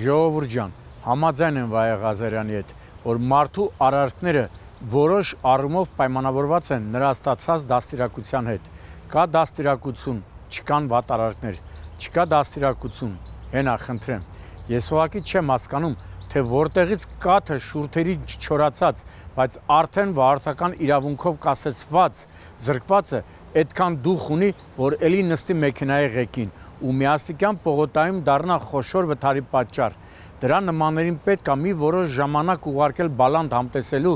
Ժողովուրդ ջան, համաձայն եմ Վայե Ղազարյանի հետ, որ մարդու արարքները որոշ առումով պայմանավորված են նրա ստացած դաստիարակության հետ։ Կա դաստիարակություն, չկան վատ արարքներ, չկա դաստիարակություն, հենա խնդրեմ։ Ես ուղղակի չեմ հասկանում, թե որտեղից կաթը շուրթերի չչորացած, բայց արդեն վարորդական իրավունքով կասեցված զրկվածը այդքան դուխ ունի, որ էլի նստի մեքենայի ղեկին ու միաստիքյան պողոտայում դառնա խոշոր վթարի պատճառ։ Դրա նմաններին պետք է մի որոշ ժամանակ ուղարկել բալանդ համտեսելու,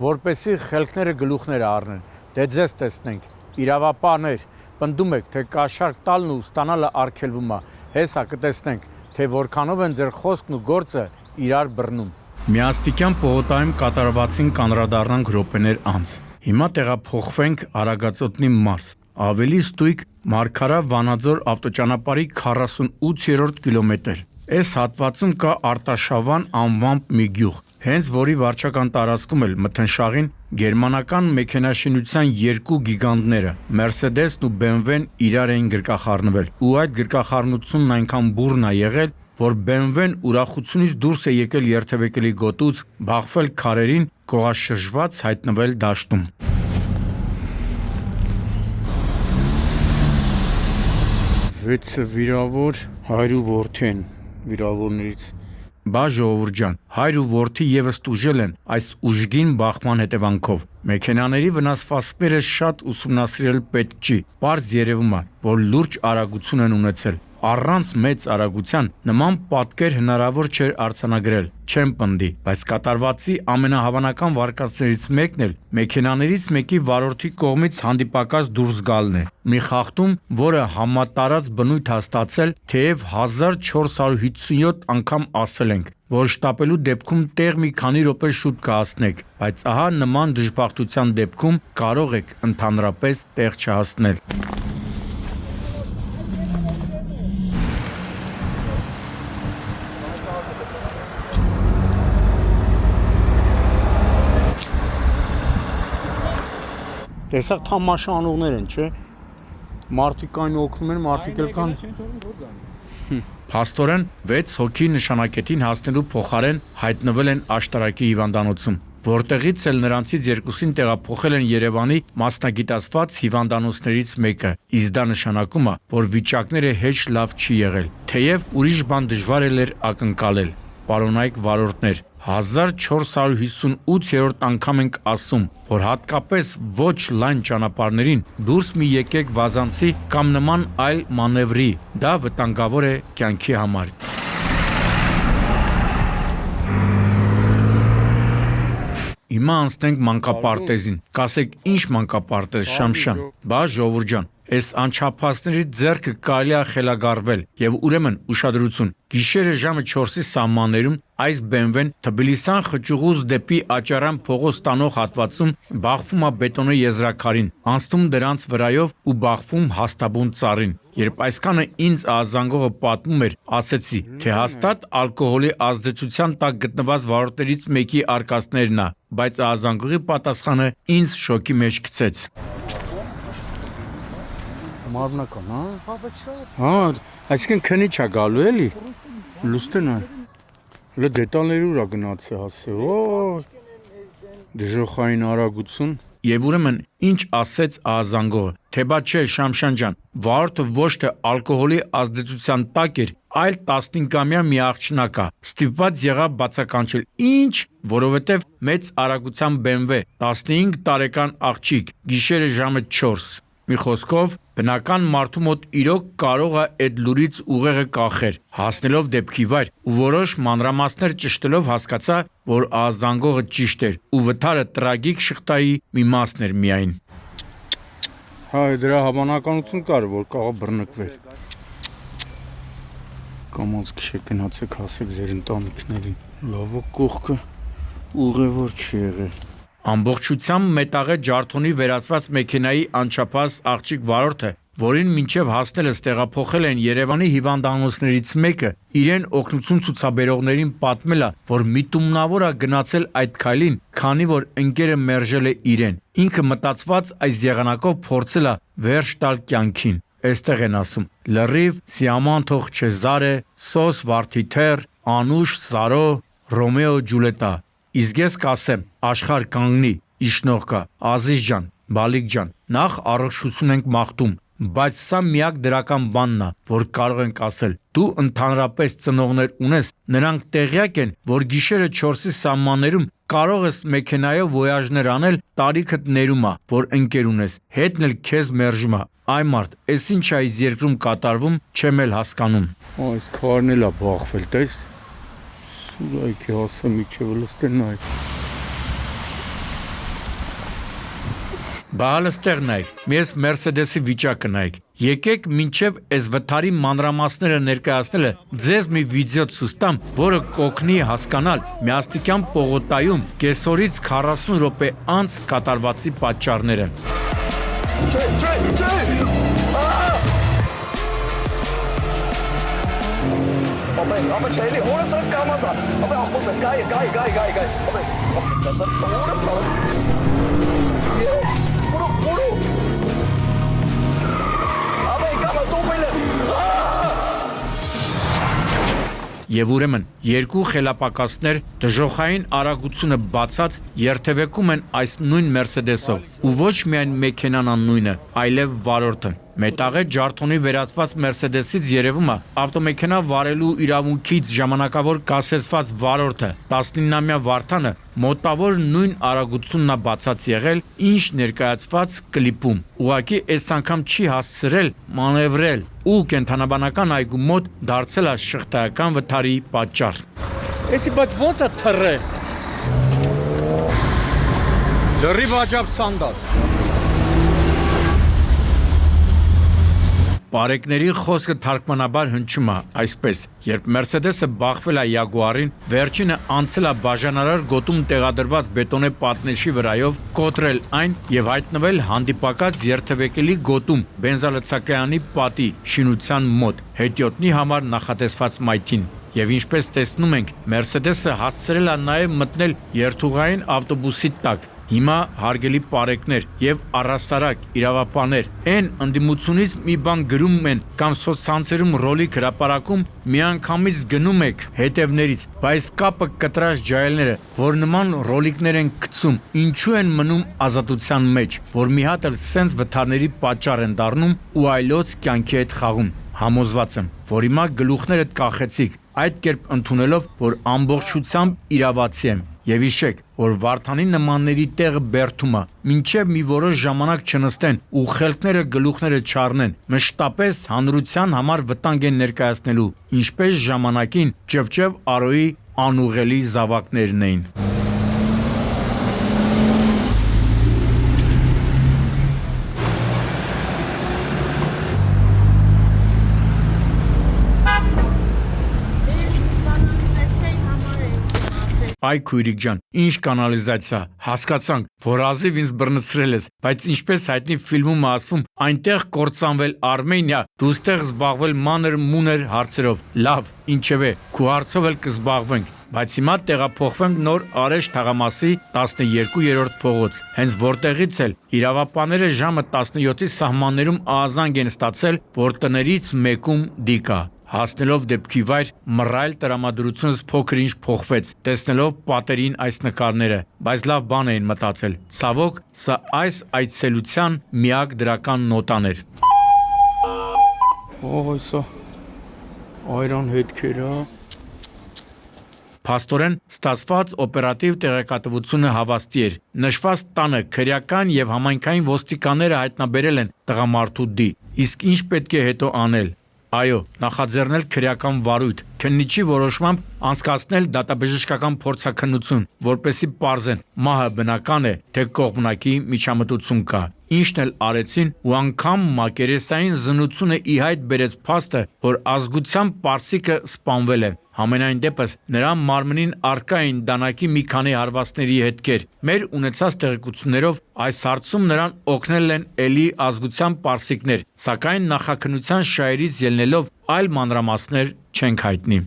որպեսզի խելքները գլուխները առնեն։ Դե ձեզ տեսնենք, իրավապահներ, պնդում եք, թե կաշառք տալն ու ստանալը արգելվում է, հեսա կտեսնենք, թե որքանով են ձեր խոսքն ու գործը իրար բռնում։ Միաստիքյան պողոտայում կատարվածին կանրադառնանք րոպեներ անց։ Հիմա տեղափոխվենք Արագածոտնի մարզ, ավելի ստույգ Մարգարա-Վանաձոր ավտոճանապարհի 48-րդ կիլոմետր։ Այս հատվածում կա Արտաշավան անվամբ մի գյուղ, հենց որի վարչական տարածքում էլ մթնշաղին գերմանական մեքենաշինության երկու գիգանտները՝ Mercedes-ն ու BMW-ն իրար էին գրկախառնվել, ու այդ գրկախառնությունն այնքան բուռն է եղել, որ BMW-ն ուրախությունից դուրս է եկել երթևեկելի գոտուց, բախվել քարերին, կողաշրջված հայտնվել դաշտում։ Վեցը վիրավոր, հայր ու որդի են վիրավորներից։ Բա ժողովուրդ ջան, հայր ու որդի եւս տուժել են այս ուժգին բախման հետևանքով։ Մեքենաների վնասվածքները շատ ուսումնասիրել պետք չի։ Պարզ երևում է, որ լուրջ արագություն են ունեցել։ Առանց մեծ արագության նման պատկեր հնարավոր չէր արձանագրել, չեմ պնդի, բայց կատարվածի ամենահավանական վարկածներից մեկն էլ մեքենաներից մեկի վարորդի կողմից հանդիպակաց դուրս գալն է։ Մի խախտում, որը համատարած բնույթ է ստացել, թեև 1457 անգամ ասել ենք, որ շտապելու դեպքում տեղ մի քանի րոպե շուտ կհասնեք, բայց ահա նման դժբախտության դեպքում կարող եք ընդհանրապես տեղ չհասնել։ Տեսակ թամաշա անողներ են, չէ՞։ Մարդիկ այն օգնում են, մարդիկ էլ կան։ Փաստորեն 6 հոգի նշանակետին հասնելու փոխարեն հայտնվել են աշտարակի հիվանդանոցում, որտեղից էլ նրանցից երկուսին տեղափոխել են Երևանի մասնագիտացված հիվանդանոցներից մեկը։ Իսկ դա նշանակում է, որ վիճակները հեչ լավ չի եղել, թեև ուրիշ բան դժվար էր ակնկալել։ Պարոնայք վարորդներ, 1458-րդ անգամ ենք ասում, որ հատկապես ոչ լայն ճանապարհներին դուրս մի եկեք վազանցի կամ նման այլ մանևրի, դա վտանգավոր է կյանքի համար։ Հիմա անցնենք մանկապարտեզին, կասեք ինչ մանկապարտեզ, Շամշան, բա ժողովուրդ ջան, այս անչափածների ձեռքը կարելի է խելագարվել եւ ուրեմն ուշադրություն, գիշերը ժամը 4-ի սահմաններում այս BMW-ն Թբիլիսյան խճուղուց դեպի Աճարան փողոց տանող հատվածում բախվում է բետոնե եզրաքարին, անցնում դրանց վրայով ու բախվում հաստաբուն ծառին։ Երբ այսքանը ինձ ազանգողը պատմում էր, ասեցի, թե հաստատ ալկոհոլի ազդեցության տակ գտնված վարորդներից մեկի արկածներն է, բայց ազանգողի պատասխանը ինձ շոկի մեջ գցեց։ Մարմնական, հա։ Հա, այսինքն քնի չա գալու էլի։ Լուստեն է։ Հələ դետալների ուրա գնացի հասե։ Օ, դժոխային արագություն։ Եվ ուրեմն ինչ ասեց ազանգողը, թե բա չէ Շամշան ջան, վարորդը ոչ թե ալկոհոլի ազդեցության տակ էր, այլ 15-ամյա մի աղջնակ է, ստիպված եղավ բացականչել։ Ինչ, որովհետև մեծ արագության BMW, 15 տարեկան աղջիկ, գիշերը ժամը 4։ Մի խոսքով, բնական մարդու մոտ իրոք կարող է այդ լուրից ուղեղը կախեր, հասնելով դեպքի վայր, ու որոշ մանրամասներ ճշտելով հասկացա, որ ազանգողը ճիշտ էր, ու վթարը տրագիկ շղթայի մի մասն էր միայն։ Հա, դրա հավանականություն կար, որ կարող բռնկվեր։ Կամոց քիշեք գնացեք, հասեք ձեր ընտանիքներին։ Լավը կողքը ուղևոր չի եղել։ Ամբողջությամբ մետաղե ջարդոնի վերածված մեքենայի անչափահաս աղջիկ վարորդը, որին մինչև հասնելս տեղափոխել են Երևանի հիվանդանոցներից մեկը, իրեն օգնություն ցուցաբերողներին պատմել է, որ միտումնավոր է գնացել այդ քայլին, քանի որ ընկերը մերժել է իրեն։ Ինքը մտածված այս եղանակով փորձել է վերջ տալ կյանքին։ Այստեղ են ասում. լրիվ, սիաման թող չեզարե, սոս վարդի թեր, Անուշ, Սարո, Ռոմեո, Ջուլետա։ Իսկ ես կասեմ, աշխարհ կանգնի, իշխնող կա, Ազիզ ջան, Բալիկ ջան, նախ առողջություն ենք մաղթում, բայց սա միակ դրական բանն է, որ կարող ենք ասել։ Դու ընդհանրապես ծնողներ ունես, նրանք տեղյակ են, որ գիշերը 4-ի սահմաններում կարող ես մեքենայով ոյաժներ անել, տարիքդ ներում է, որ ընկեր ունես, հետն էլ քեզ մերժում է։ Այ մարդ, էս ինչ է այս երկրում կատարվում, չեմ էլ հասկանում։ Այս քարն էլ է բախվել, տես։ Սուրայքի հասա միջև լստենայ։ Բահալստեղ նայք, մեզ Մերսեդեսի վիճակը նայք։ Եկեք մինչև այս վթարի մանրամասները ներկայացնելը ձեզ մի վիդեո ցույց տամ, որը կօգնի հասկանալ Միաստիկյան պողոտայում կեսօրից 40 րոպե անց կատարվածի պատճառները։ Ապա չելի հորը սարդ կամազա, ապա աղբոտ ես, գայ, ապա ճասատ հորը սարդ, բուրու, ապա կամա ծոպել է, Եվ ուրեմն երկու խելապակասներ դժոխային արագությունը բացած երթևեկում են այս նույն Մերսեդեսով ու ոչ միայն մեքենան աննույնը, այլև վարորդը։ Մետաղե ջարդոնի վերածված Մերսեդեսից երևում է ավտոմեքենա վարելու իրավունքից ժամանակավոր կասեցված վարորդը 19-ամյա Վարդանը մոտավոր նույն արագությունն է բացած եղել, ինչ ներկայացված կլիպում։ Ուղղակի այս անգամ չի հասցրել մանևրել ու կենթանաբանական այգու մոտ դարձել է շղթայական վթարի պատճառ։ Էսի բայց ո՞նց է թռե։ Լրի բաջապ սանդալ։ Բարեկների խոսքը թարգմանաբար հնչում է այսպես. երբ Մերսեդեսը բախվել է Յագուարին, վերջինը անցել է բաժանարար գոտում տեղադրված բետոնե պատնեշի վրայով, կոտրել այն եւ հայտնվել հանդիպակաց երթևեկելի գոտում բենզալցակայանի պատի շինության մոտ, հետիոտնի համար նախատեսված մայթին։ Եվ ինչպես տեսնում ենք, Մերսեդեսը հասցրել է նաև մտնել երթուղային ավտոբուսի տակ։ Հիմա հարգելի պարեկներ եւ առասարակ իրավապահներ այն ընդդիմությունից մի բան գրում են կամ սոցցանցերում ռոլիկ հրապարակում միանգամից գնում եք հետևներից, բայց կապը կտրած ջահելները, որ նման ռոլիկներ են գցում, ինչու են մնում ազատության մեջ, որ մի հատ էլ սենց վթարների պատճառ են դառնում ու այլոց կյանքի հետ խաղում։ Համոզված եմ, որ հիմա գլուխներդ կախեցիք, այդ կերպ ընդունելով, որ ամբողջությամբ իրավացի եմ։ Եվ հիշեք, որ Վարդանի նմանների տեղը բերդում է, մինչև մի որոշ ժամանակ չնստեն ու խելքները գլուխները չառնեն, մշտապես հանրության համար վտանգ են ներկայացնելու, ինչպես ժամանակին Ճևճև Արոյի անուղելի զավակներն էին։ Այ քույրիկ ջան, ինչ կանալիզացիա, հասկացանք, որ ազիվ ինձ բռնցրել ես, բայց ինչպես հայտնի ֆիլմում ասվում, այնտեղ կործանվել Արմենիա, դու ստեղ զբաղվել մանր-մուներ հարցերով։ Լավ, ինչևէ, քու հարցով էլ կզբաղվենք, բայց հիմա տեղափոխվենք նոր Արեշ թաղամասի 12-րդ փողոց, հենց որտեղից էլ իրավապահները ժամը 17-ի սահմաններում ահազանգ են ստացել, որ տներից մեկում դիկա։ Հասնելով դեպքի վայր, մռայլ տրամադրությունս փոքր-ինչ փոխվեց, տեսնելով պատերին այս նկարները, բայց լավ բան էին մտածել։ Ցավոք, սա այս այցելության միակ դրական նոտան էր։ Սա այրան հետքերը։ Փաստորեն ստացված օպերատիվ տեղեկատվությունը հավաստի էր։ Նշված տանը քրեական եւ համայնքային ոստիկանները հայտնաբերել են տղամարդու դի։ Իսկ ինչ պետք է հետո անել։ Այո, նախաձեռնել քրեական վարույթ, քննիչի որոշմամբ անցկացնել դատաբժշկական փորձաքննություն, որպեսզի պարզեն մահը բնական է, թե կողմնակի միջամտություն կա։ Ինչն էլ արեցին ու անգամ մակերեսային զննությունը ի հայտ բերեց փաստը, որ ազգությամբ պարսիկը սպանվել է։ Համենայն դեպս նրա մարմնին առկա էին դանակի մի քանի հարվածների հետքեր։ Մեր ունեցած տեղեկություններով այս հարցում նրան օգնել են էլի ազգությամբ պարսիկներ, սակայն նախաքննության շահերից ելնելով այլ մանրամասներ չենք հայտնի։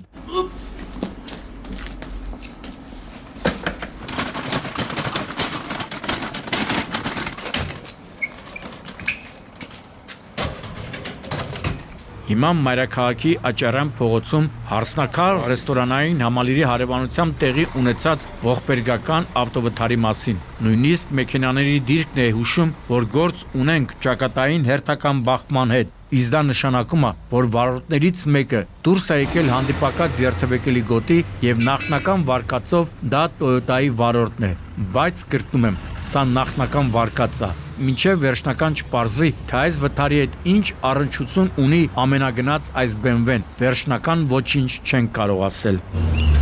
Հիմա մայրաքաղաքի Աճարյան փողոցում հարսնակար ռեստորանային համալիրի հարևանությամբ տեղի ունեցած ողբերգական ավտովթարի մասին։ Նույնիսկ մեքենաների դիրքն է հուշում, որ գործ ունենք ճակատային հերթական բախման հետ։ Իսկ դա նշանակում է, որ վարորդներից մեկը դուրս է եկել հանդիպակաց երթևեկելի գոտի եւ նախնական վարկածով դա Toyota-ի վարորդն է։ Բայց կրկնում եմ, սա նախնական վարկած է։ Մինչև վերջնական չպարզվի, թե այս վթարի հետ ինչ առնչություն ունի ամենագնաց այս BMW-ն, վերջնական ոչինչ չեն կարող ասել։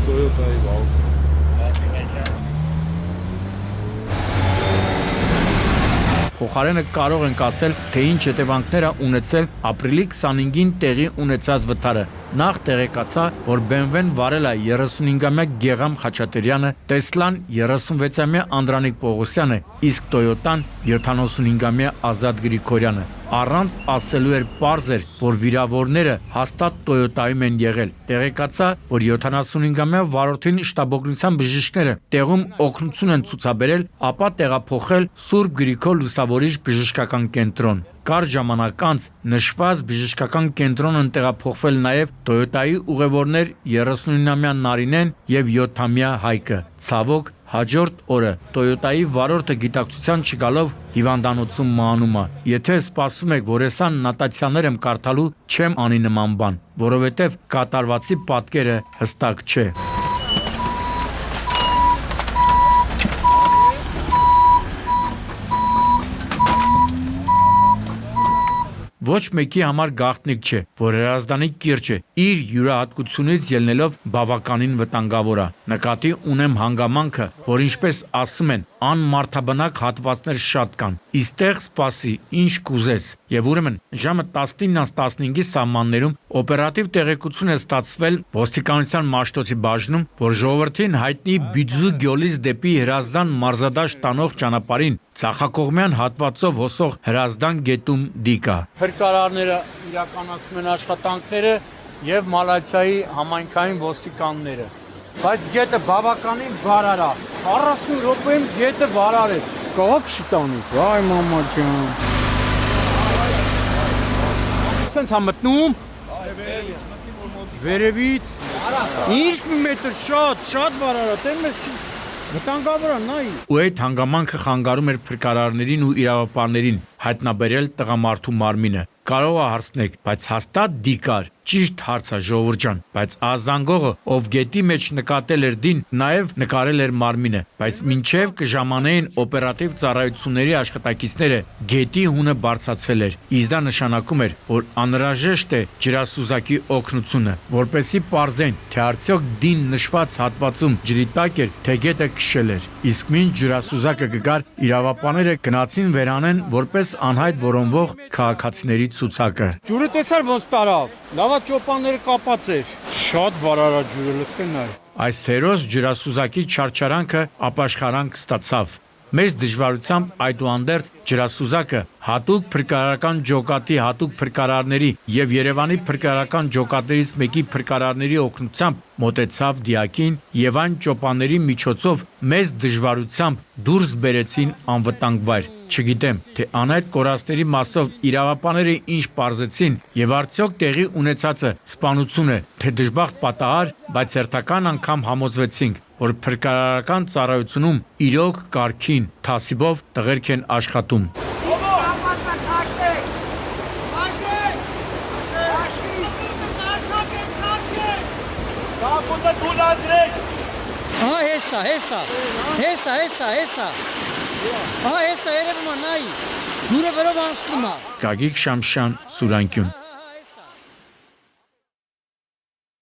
Toyota-ի վաղ։ Փոխարենը կարող ենք ասել, թե ինչ հետևանքներ է ունեցել ապրիլի 25-ին տեղի ունեցած վթարը։ Նախ տեղեկացա, որ BMW-ն վարել է 35-ամյա Գեգամ Խաչատրյանը, Տեսլան 36-ամյա Անդրանիկ Պողոսյանը, իսկ Toyota-ն 75-ամյա Ազատ Գրիգորյանը։ Առանց ասելու էր պարզ էր, որ վիրավորները հաստատ Toyota-ում են եղել։ Տեղեկացա, որ 75-ամյա վարորդին շտաբօգնության բժիշկները տեղում օգնություն են ցուցաբերել, ապա տեղափոխել Սուրբ Գրիգոր Լուսավորիչ բժշկական կենտրոն։ Կար ժամանակ անց նշված բժշկական կենտրոն են տեղափոխվել նաև Toyota-ի ուղևորներ 39-ամյա Նարինեն եւ 7-ամյա Հայկը։ Ցավոք հաջորդ օրը Toyota-ի վարորդը գիտակցության չգալով հիվանդանոցում մահանում է։ Եթե սպասում եք, որ ես նոտացիաներ եմ կարդալու, չեմ անի նման բան, որովհետև կատարվածի պատկերը հստակ չէ։ Ոչ մեկի համար գաղտնիք չէ, որ Հրազդանի կիրճը իր յուրահատկությունից ելնելով բավականին վտանգավոր է։ Նկատի ունեմ հանգամանքը, որ ինչպես ասում են, անմարդաբնակ հատվածներ շատ կան։ Իստեղ սպասի, ինչ կուզես։ Եվ ուրեմն ժամը 19:15-ի սահմաններում օպերատիվ տեղեկություն է ստացվել ոստիկանության Մաշտոցի բաժնում, որ ժողովրդին հայտնի Բիձու գյուղից դեպի Հրազդան մարզադաշտ տանող ճանապարհին ցախակողմյան հատվածով հոսող Հրազդան գետում դիկա։ Փրկարարները իրականացնում են աշխատանքները եւ Մալացիայի համայնքային ոստիկանները։ Բայց գետը բավականին վարար է։ 40 րոպեում գետը վարար է։ Կողոք շիտանի։ Վայ մամա ջան։ Սենց հա մտնում։ Վերևից։ Ինչ մետր շատ վարար է, տեն մեզ չի։ Վտանգավոր է, նայ։ Ու այդ հանգամանքը խանգարում էր փրկարարներին ու իրավապահներին հայտնաբերել տղամարդու մարմինը։ Կարող է հարցնեք, բայց հաստատ դիկար, ճիշտ հարց է ժողովուրդ ջան, բայց ազանգողը, ով գետի մեջ նկատել էր դին, նաև նկարել էր մարմինը, բայց մինչև կժամանեին օպերատիվ ծառայությունների աշխատակիցները գետի հունը բարձրացել էր, իսկ դա նշանակում էր, որ անհրաժեշտ է ջրասուզակի օգնությունը, որպեսզի պարզեն, թե արդյոք դին նշված հատվածում ջրի տակ էր, թե գետը քշել էր, իսկ մինչ ջրասուզակը կգար, իրավապահները գնացին վերանեն որպես անհայտ որոնվող քաղաքացիների ցուցակը։ Ջուրը տեսար ոնց տարավ։ Լավա ճոպանները կապած էր։ Շատ վարարա ջուրը լստեն նայ։ Այս հերոս ջրասուզակի չարչարանքը ապաշխարանք ստացավ։ Մեծ դժվարությամբ այդուհանդերձ ջրասուզակը հատուկ փրկարարական ջոկատի հատուկ փրկարարների եւ Երևանի փրկարարական ջոկատներից մեկի փրկարարների օգնությամբ մոտեցավ դիակին եւ այն ճոպանների միջոցով մեծ դժվարությամբ դուրս բերեցին անվտանգ վայր։ Չգիտեմ, թե անհայտ կորածների մասով իրավապահները ինչ պարզեցին եւ արդյոք տեղի ունեցածը սպանություն է, թե դժբախտ պատահար, բայց հերթական անգամ համոզվեցինք, որ փրկարարական ծառայությունում իրոք կարգին թասիբով տղերք են աշխատում։ Հեսա երևում է նայ։ Ջուրը վերով անցնում է։ Գագիկ Շամշյան, Սուրանկյուն։